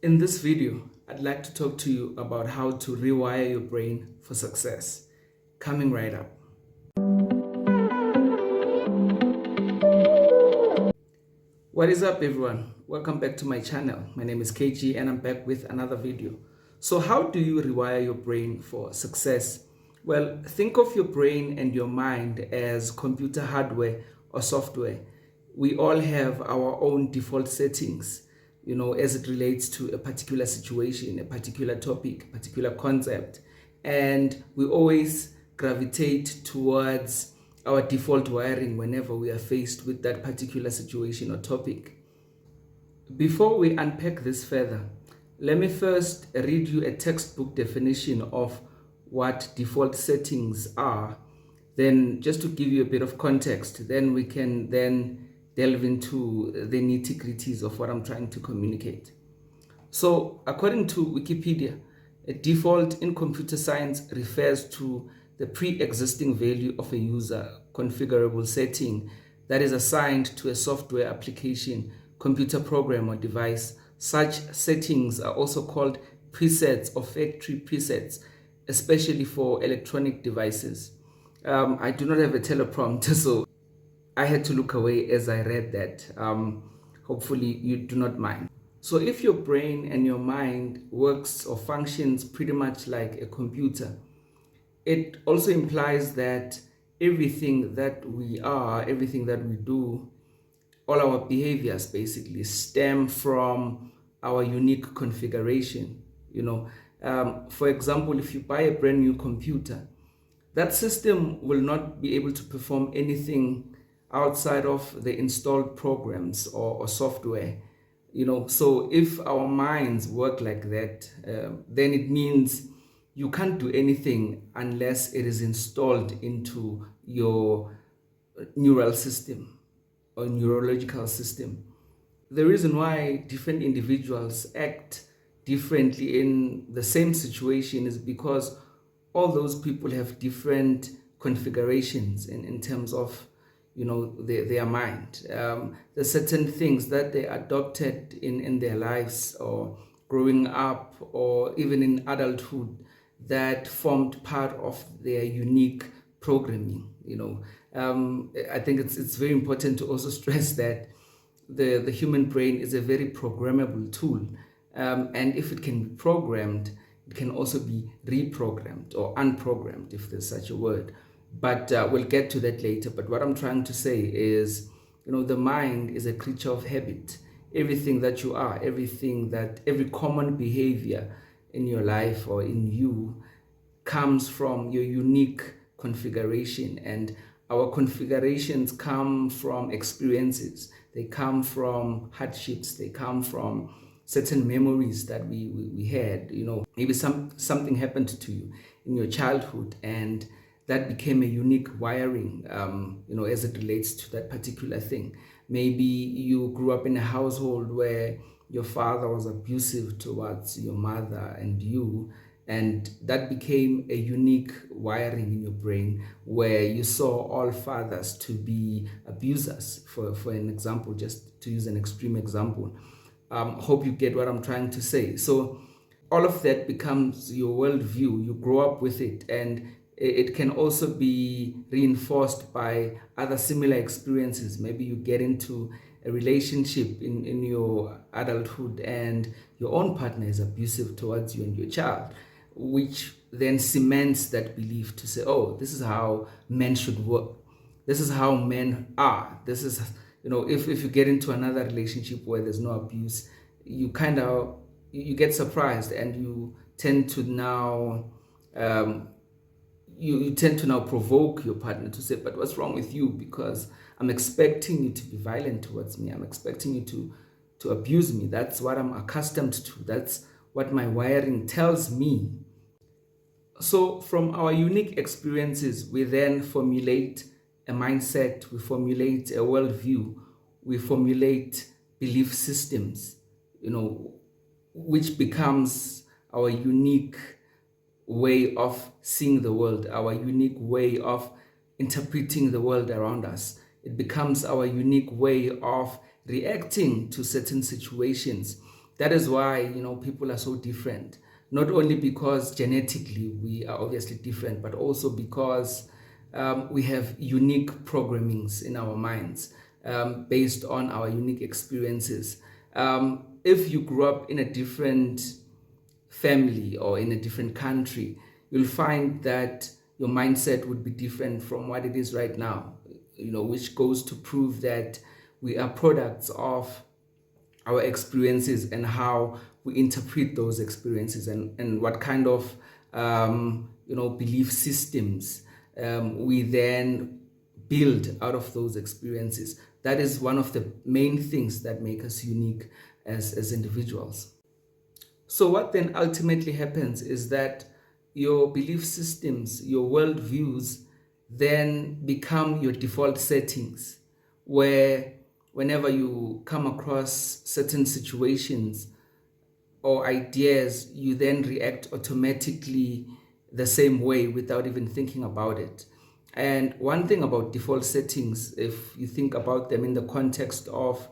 In this video, I'd like to talk to you about how to rewire your brain for success. Coming right up. What is up, everyone? Welcome back to my channel. My name is KG and I'm back with another video. So how do you rewire your brain for success? Well, think of your brain and your mind as computer hardware or software. We all have our own default settings, as it relates to a particular situation, a particular topic, a particular concept. And we always gravitate towards our default wiring whenever we are faced with that particular situation or topic. Before we unpack this further, let me first read you a textbook definition of what default settings are. Then, just to give you a bit of context, then we can then delve into the nitty-gritties of what I'm trying to communicate. So, according to Wikipedia, a default in computer science refers to the pre-existing value of a user configurable setting that is assigned to a software application, computer program, or device. Such settings are also called presets or factory presets, especially for electronic devices. I do not have a teleprompter, so I had to look away as I read that. Hopefully you do not mind. So if your brain and your mind works or functions pretty much like a computer, it also implies that everything that we are, everything that we do, all our behaviors basically stem from our unique configuration. For example, if you buy a brand new computer, that system will not be able to perform anything outside of the installed programs or software. So if our minds work like that, then it means you can't do anything unless it is installed into your neural system or neurological system. The reason why different individuals act differently in the same situation is because all those people have different configurations in terms of their mind. There's certain things that they adopted in their lives or growing up or even in adulthood that formed part of their unique programming. I think it's very important to also stress that the human brain is a very programmable tool, and if it can be programmed, it can also be reprogrammed or unprogrammed, if there's such a word. But we'll get to that later. But what I'm trying to say is, the mind is a creature of habit. Everything that you are, every common behavior in your life or in you comes from your unique configuration. And our configurations come from experiences. They come from hardships. They come from certain memories that we had. Maybe something happened to you in your childhood, and that became a unique wiring, as it relates to that particular thing. Maybe you grew up in a household where your father was abusive towards your mother and you, and that became a unique wiring in your brain where you saw all fathers to be abusers, for an example, just to use an extreme example. Hope you get what I'm trying to say. So all of that becomes your worldview. You grow up with it, and it can also be reinforced by other similar experiences. Maybe you get into a relationship in your adulthood and your own partner is abusive towards you and your child, which then cements that belief to say, oh, this is how men should work. This is how men are. This is, if you get into another relationship where there's no abuse, you get surprised and you tend to now you tend to now provoke your partner to say, but what's wrong with you? Because I'm expecting you to be violent towards me. I'm expecting you to abuse me. That's what I'm accustomed to. That's what my wiring tells me. So from our unique experiences, we then formulate a mindset, we formulate a worldview, we formulate belief systems, which becomes our unique way of seeing the world, our unique way of interpreting the world around us. It becomes our unique way of reacting to certain situations. That is why, people are so different. Not only because genetically we are obviously different, but also because we have unique programmings in our minds based on our unique experiences. If you grew up in a different family or in a different country, you'll find that your mindset would be different from what it is right now, which goes to prove that we are products of our experiences and how we interpret those experiences, and what kind of belief systems we then build out of those experiences. That is one of the main things that make us unique as individuals. So what then ultimately happens is that your belief systems, your worldviews, then become your default settings, where whenever you come across certain situations or ideas, you then react automatically the same way without even thinking about it. And one thing about default settings, if you think about them in the context of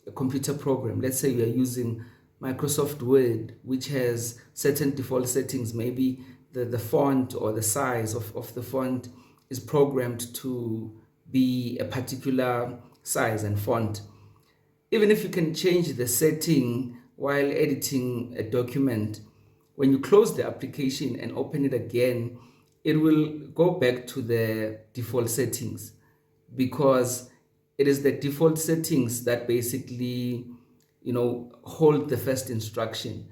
a computer program, let's say you are using Microsoft Word, which has certain default settings. Maybe the font or the size of the font is programmed to be a particular size and font. Even if you can change the setting while editing a document, when you close the application and open it again, it will go back to the default settings, because it is the default settings that basically hold the first instruction.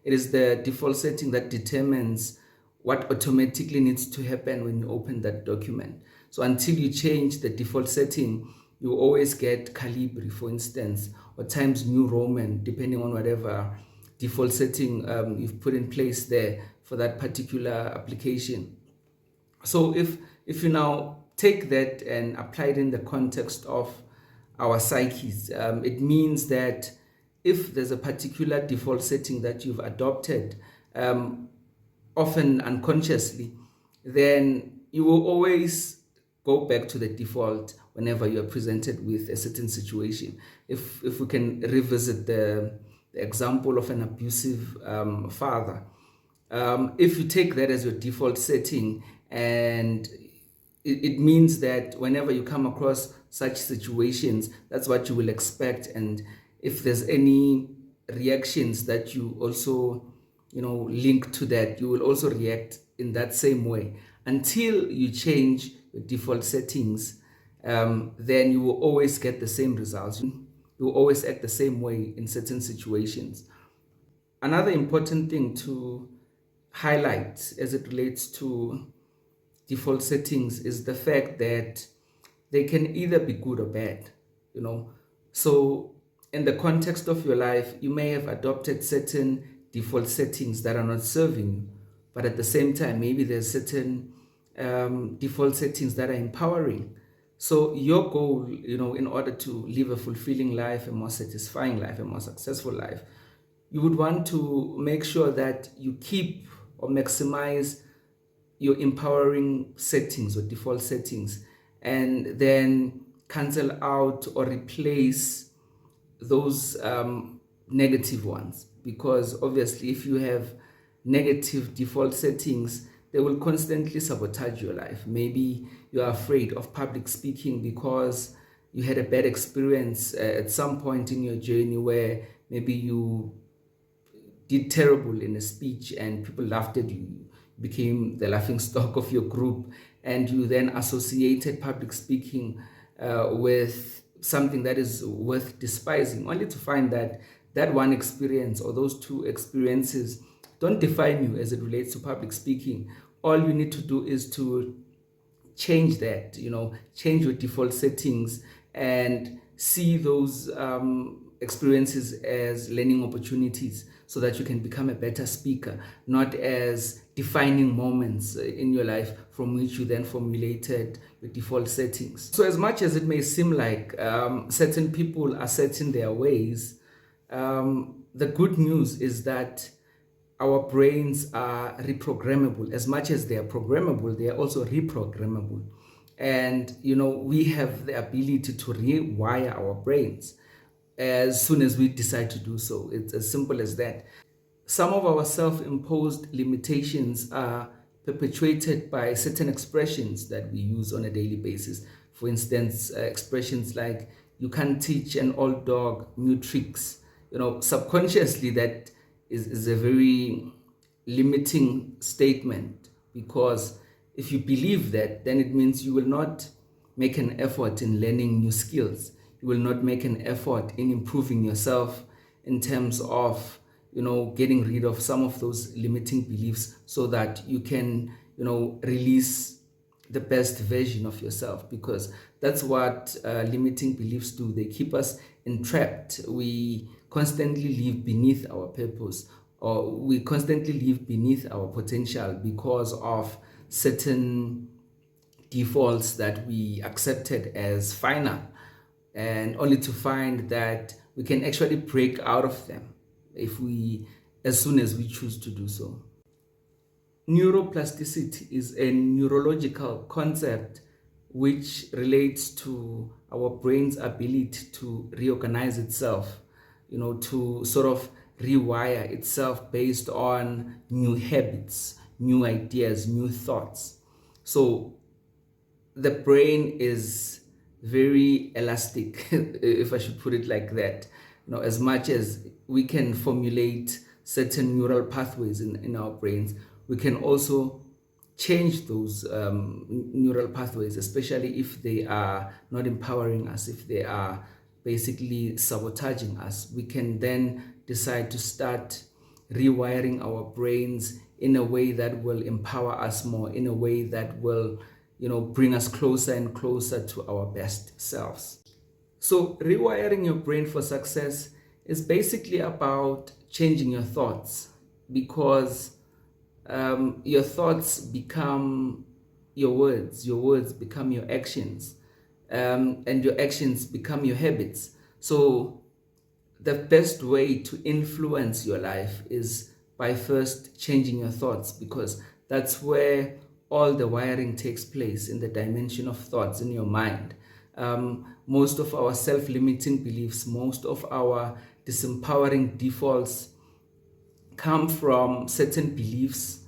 It is the default setting that determines what automatically needs to happen when you open that document. So until you change the default setting, you always get Calibri, for instance, or Times New Roman, depending on whatever default setting you've put in place there for that particular application. So if you now take that and apply it in the context of our psyches, it means that if there's a particular default setting that you've adopted, often unconsciously, then you will always go back to the default whenever you are presented with a certain situation. If we can revisit the example of an abusive father, if you take that as your default setting, and it means that whenever you come across such situations, that's what you will expect. And if there's any reactions that you also link to that, you will also react in that same way until you change your default settings. Then you will always get the same results. You will always act the same way in certain situations. Another important thing to highlight as it relates to default settings is the fact that they can either be good or bad. So in the context of your life, you may have adopted certain default settings that are not serving you, but at the same time, maybe there's certain default settings that are empowering. So your goal, in order to live a fulfilling life, a more satisfying life, a more successful life, you would want to make sure that you keep or maximize your empowering settings or default settings, and then cancel out or replace those negative ones. Because obviously, if you have negative default settings, they will constantly sabotage your life. Maybe you are afraid of public speaking because you had a bad experience at some point in your journey where maybe you did terrible in a speech and people laughed at you, became the laughing stock of your group, and you then associated public speaking with something that is worth despising, only to find that that one experience or those two experiences don't define you as it relates to public speaking. All you need to do is to change that, change your default settings and see those experiences as learning opportunities so that you can become a better speaker, not as defining moments in your life from which you then formulated your default settings. So as much as it may seem like certain people are set in their ways, the good news is that our brains are reprogrammable. As much as they are programmable, they are also reprogrammable. And, we have the ability to rewire our brains. as soon as we decide to do so. It's as simple as that. Some of our self-imposed limitations are perpetuated by certain expressions that we use on a daily basis. For instance, expressions like "you can't teach an old dog new tricks." Subconsciously, that is a very limiting statement, because if you believe that, then it means you will not make an effort in learning new skills. You will not make an effort in improving yourself in terms of getting rid of some of those limiting beliefs, so that you can release the best version of yourself, because that's what limiting beliefs do. They keep us entrapped. We constantly live beneath our purpose, or we constantly live beneath our potential because of certain defaults that we accepted as final, and only to find that we can actually break out of them as soon as we choose to do so. Neuroplasticity is a neurological concept which relates to our brain's ability to reorganize itself, to sort of rewire itself based on new habits, new ideas, new thoughts. So the brain is very elastic, if I should put it like that. As much as we can formulate certain neural pathways in our brains, we can also change those neural pathways, especially if they are not empowering us, if they are basically sabotaging us. We can then decide to start rewiring our brains in a way that will empower us more, in a way that will bring us closer and closer to our best selves. So rewiring your brain for success is basically about changing your thoughts, because your thoughts become your words become your actions, and your actions become your habits. So the best way to influence your life is by first changing your thoughts, because that's where all the wiring takes place, in the dimension of thoughts in your mind. Most of our self-limiting beliefs, most of our disempowering defaults come from certain beliefs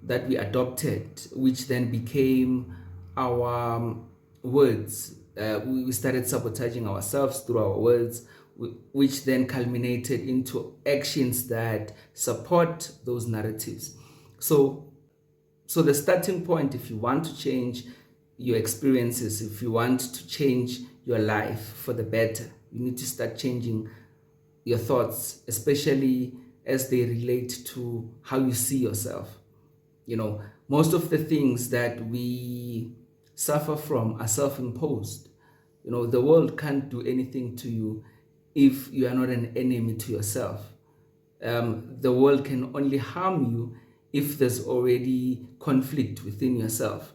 that we adopted, which then became our words. We started sabotaging ourselves through our words, which then culminated into actions that support those narratives. So the starting point, if you want to change your experiences, if you want to change your life for the better, you need to start changing your thoughts, especially as they relate to how you see yourself. Most of the things that we suffer from are self-imposed. The world can't do anything to you if you are not an enemy to yourself. The world can only harm you if there's already conflict within yourself.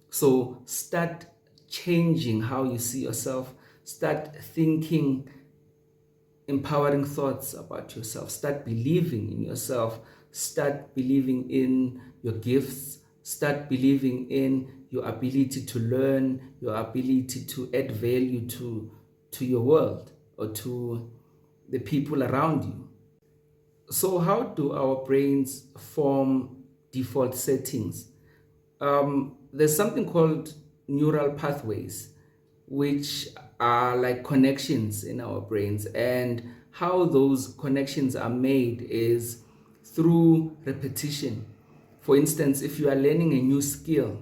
So start changing how you see yourself. Start thinking empowering thoughts about yourself. Start believing in yourself. Start believing in your gifts. Start believing in your ability to learn, your ability to add value to your world or to the people around you. So how do our brains form default settings? There's something called neural pathways, which are like connections in our brains, and how those connections are made is through repetition. For instance, if you are learning a new skill,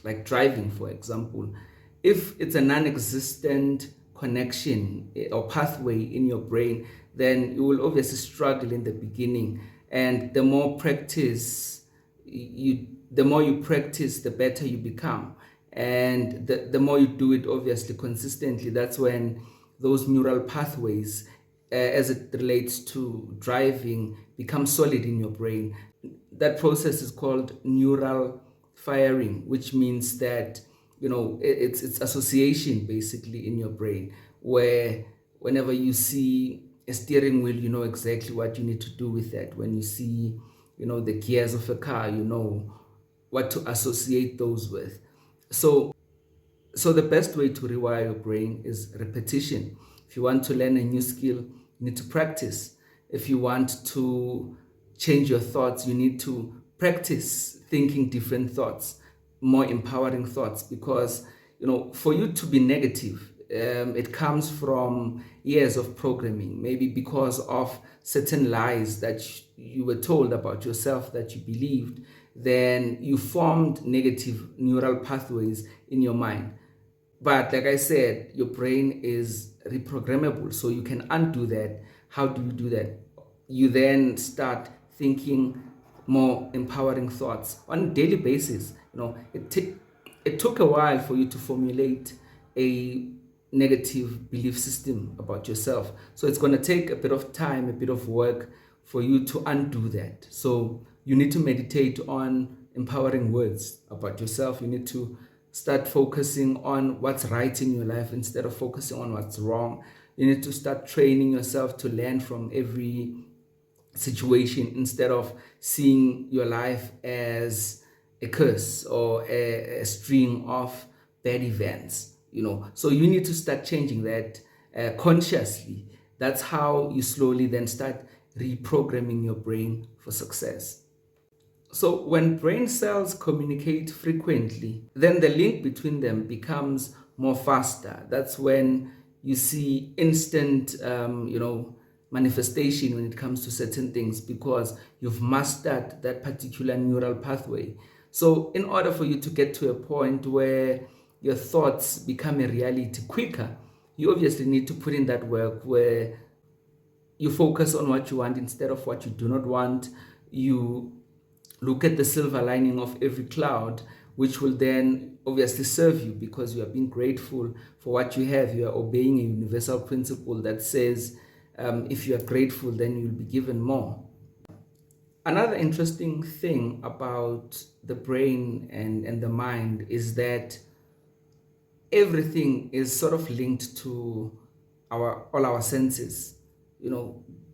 like driving, for example, if it's a non-existent connection or pathway in your brain, then you will obviously struggle in the beginning. And the more you practice, the better you become. And the more you do it, obviously, consistently, that's when those neural pathways, as it relates to driving, become solid in your brain. That process is called neural firing, which means that it's association basically in your brain, where whenever you see a steering wheel, you know exactly what you need to do with that. When you see the gears of a car, you know what to associate those with. So the best way to rewire your brain is repetition. If you want to learn a new skill, you need to practice. If you want to change your thoughts, you need to practice thinking different thoughts, more empowering thoughts, because for you to be negative, it comes from years of programming, maybe because of certain lies that you were told about yourself that you believed. Then you formed negative neural pathways in your mind. But like I said, your brain is reprogrammable, so you can undo that. How do you do that? You then start thinking more empowering thoughts on a daily basis. It took a while for you to formulate a negative belief system about yourself. So it's going to take a bit of time, a bit of work for you to undo that. So you need to meditate on empowering words about yourself. You need to start focusing on what's right in your life instead of focusing on what's wrong. You need to start training yourself to learn from every situation instead of seeing your life as a curse or a string of bad events. So you need to start changing that consciously. That's how you slowly then start reprogramming your brain for success. So when brain cells communicate frequently, then the link between them becomes more faster. That's when you see instant, manifestation when it comes to certain things, because you've mastered that particular neural pathway. So in order for you to get to a point where your thoughts become a reality quicker, you obviously need to put in that work where you focus on what you want instead of what you do not want. You look at the silver lining of every cloud, which will then obviously serve you because you are being grateful for what you have. You are obeying a universal principle that says, if you are grateful, then you'll be given more. Another interesting thing about the brain and the mind is that everything is sort of linked to all our senses.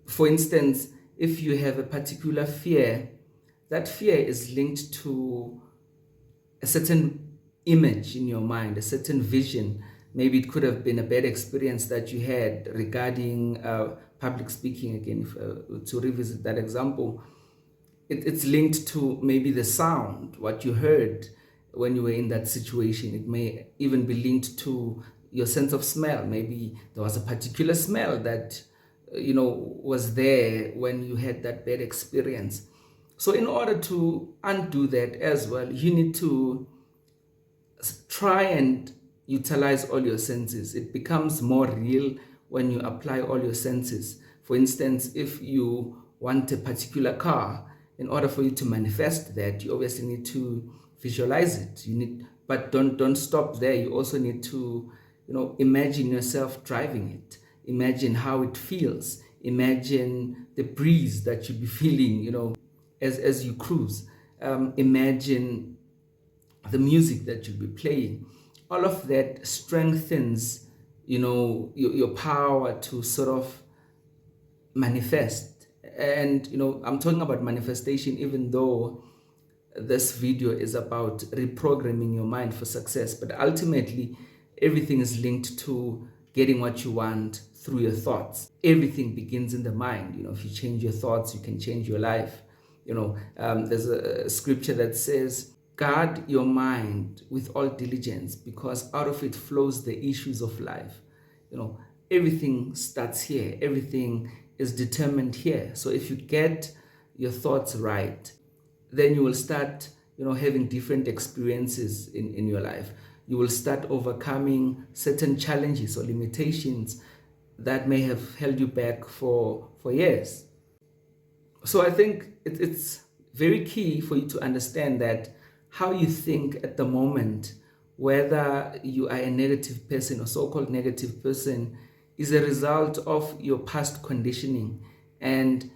For instance, if you have a particular fear, that fear is linked to a certain image in your mind, a certain vision. Maybe it could have been a bad experience that you had regarding public speaking, again, to revisit that example. It's linked to maybe the sound, what you heard when you were in that situation. It may even be linked to your sense of smell. Maybe there was a particular smell that was there when you had that bad experience. So in order to undo that as well, you need to try and utilize all your senses. It becomes more real when you apply all your senses. For instance, if you want a particular car, in order for you to manifest that, you obviously need to visualize it. But don't stop there. You also need to, imagine yourself driving it. Imagine how it feels. Imagine the breeze that you'll be feeling, as you cruise. Imagine the music that you'll be playing. All of that strengthens, your power to sort of manifest. And, I'm talking about manifestation, even though this video is about reprogramming your mind for success. But ultimately, everything is linked to getting what you want through your thoughts. Everything begins in the mind. If you change your thoughts, you can change your life. There's a scripture that says, guard your mind with all diligence, because out of it flows the issues of life. Everything starts here. Everything is determined here. So if you get your thoughts right, then you will start, having different experiences in your life. You will start overcoming certain challenges or limitations that may have held you back for years. So I think it's very key for you to understand that how you think at the moment, whether you are a negative person or so-called negative person, is a result of your past conditioning. And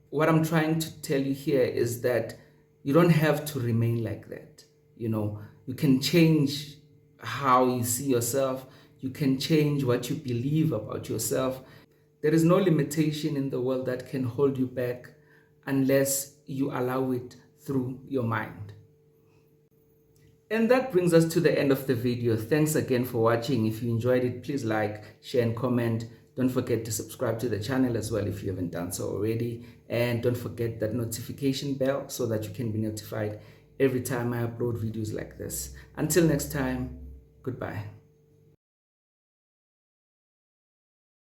what I'm trying to tell you here is that you don't have to remain like that. You can change how you see yourself. You can change what you believe about yourself. There is no limitation in the world that can hold you back unless you allow it through your mind. And that brings us to the end of the video. Thanks again for watching. If you enjoyed it, please like, share, and comment. Don't forget to subscribe to the channel as well if you haven't done so already. And don't forget that notification bell so that you can be notified every time I upload videos like this. Until next time, goodbye.